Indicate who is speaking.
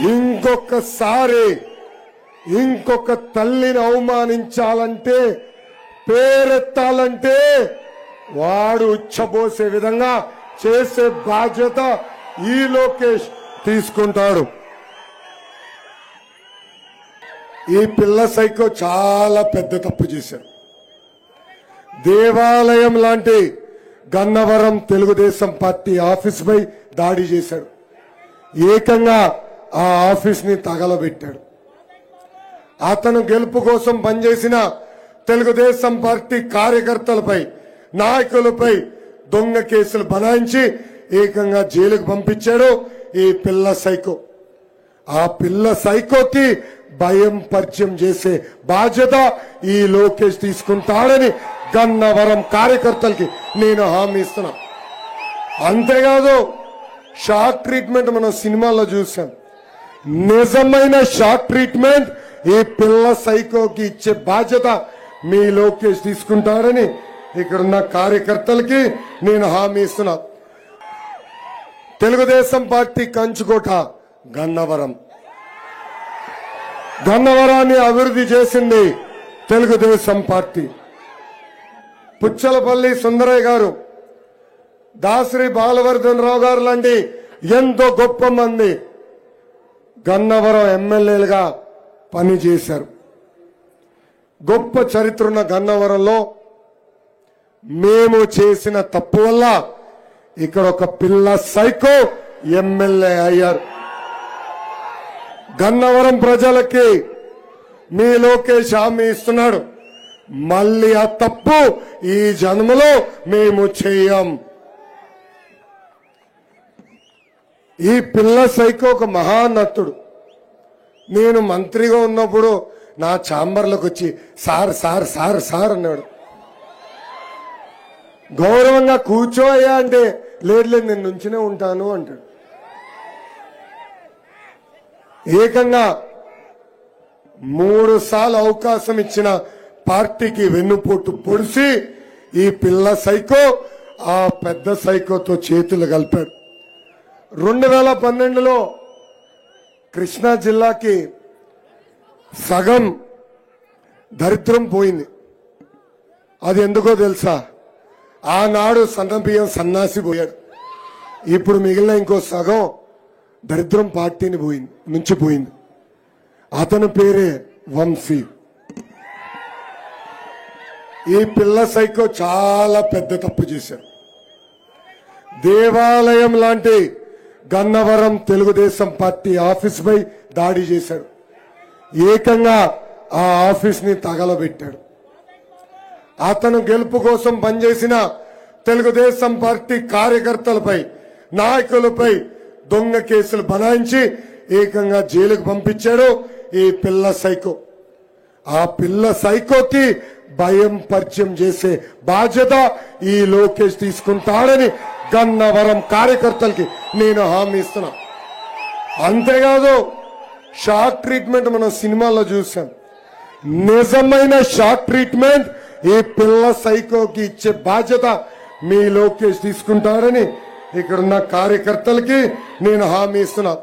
Speaker 1: ఇంకొకసారి ఇంకొక తల్లిని అవమానించాలంటే పేరెత్తాలంటే వాడు ఉచ్చబోసే విధంగా చేసే బాధ్యత ఈ లోకేష్ తీసుకుంటాడు. ఈ పిల్ల సైకో చాలా పెద్ద తప్పు చేశారు. దేవాలయం లాంటి గన్నవరం తెలుగుదేశం పార్టీ ఆఫీస్ పై దాడి చేశాడు. ఏకంగా ఆ ఆఫీస్ ని తగలబెట్టాడు. అతను గెలుపు కోసం పనిచేసిన తెలుగుదేశం పార్టీ కార్యకర్తలపై నాయకులపై దొంగ కేసులు బనాయించి ఏకంగా జైలుకు పంపించాడు ఈ పిల్ల సైకో. ఆ పిల్ల సైకోకి భయం పరిచయం చేసే బాధ్యత ఈ లోకేష్ తీసుకుంటాడని గన్నవరం కార్యకర్తలకి నేను హామీ ఇస్తున్నా. అంతేకాదు షాక్ ట్రీట్మెంట్ మనం సినిమాల్లో చూసాం. నిజమైన షాక్ ట్రీట్మెంట్ ఈ పిల్ల సైకోకి ఇచ్చే బాధ్యత మీ లోకేష్ తీసుకుంటాడని ఇక్కడున్న కార్యకర్తలకి నేను హామీ ఇస్తున్నా. తెలుగుదేశం పార్టీ కంచుకోట గన్నవరం. గన్నవరాన్ని అభివృద్ధి చేసింది తెలుగుదేశం పార్టీ. పుచ్చలపల్లి సుందరయ్య గారు, దాసరి బాలవర్ధన్ రావు గారు లాంటి ఎంతో గొప్ప మంది గన్నవరం ఎమ్మెల్యేలుగా పనిచేశారు. గొప్ప చరిత్ర ఉన్న గన్నవరంలో మేము చేసిన తప్పు వల్ల ఇక్కడ ఒక పిల్ల సైకో ఎమ్మెల్యే అయ్యారు. గన్నవరం ప్రజలకి మీ లోకేష్ హామీ ఇస్తున్నాడు, మళ్ళీ ఆ తప్పు ఈ జన్మలో మేము చేయం. ఈ పిల్ల సైకో ఒక మహానటుడు. నేను మంత్రిగా ఉన్నప్పుడు నా ఛాంబర్లోకి వచ్చి సార్ సార్ సార్ సార్ అన్నాడు. గౌరవంగా కూర్చోయ్యా అంటే లేదు లేదు నేను నుంచినే ఉంటాను అంటాడు. ఏకంగా 3 సార్లు అవకాశం ఇచ్చిన పార్టీకి వెన్నుపోటు పొడిసి ఈ పిల్ల సైకో ఆ పెద్ద సైకోతో చేతులు కలిపాడు. 2012లో కృష్ణా జిల్లాకి సగం దరిద్రం పోయింది. అది ఎందుకో తెలుసా? ఆనాడు సన్నబియ్యం సన్నాసి పోయాడు. ఇప్పుడు మిగిలిన ఇంకో సగం దరిద్రం పార్టీని నుంచి పోయింది. అతని పేరే వంశీ. ఈ పిల్ల సైకో చాలా పెద్ద తప్పు చేశారు. దేవాలయం లాంటి గన్నవరం తెలుగుదేశం పార్టీ ఆఫీస్ పై దాడి చేశాడు. ఏకంగా ఆ ఆఫీస్ ని తగలబెట్టాడు. అతను గెలుపు కోసం పనిచేసిన తెలుగుదేశం పార్టీ కార్యకర్తలపై నాయకులపై దొంగ కేసులు బనాయించి ఏకంగా జైలుకు పంపించాడు ఈ పిల్ల సైకో. ఆ పిల్ల సైకోకి భయం పరిచయం చేసే బాధ్యత ఈ లోకేష్ తీసుకుంటాడని గన్నవరం కార్యకర్తలకి నేను హామీ ఇస్తున్నా. అంతేకాదు షాక్ ట్రీట్మెంట్ మనం సినిమాల్లో చూసాం. నిజమైన షాక్ ట్రీట్మెంట్ ఈ పిల్ల సైకోకి ఇచ్చే బాధ్యత మీ లోకేష్ తీసుకుంటాడని ఇక్కడున్న కార్యకర్తలకి నేను హామీ ఇస్తున్నా.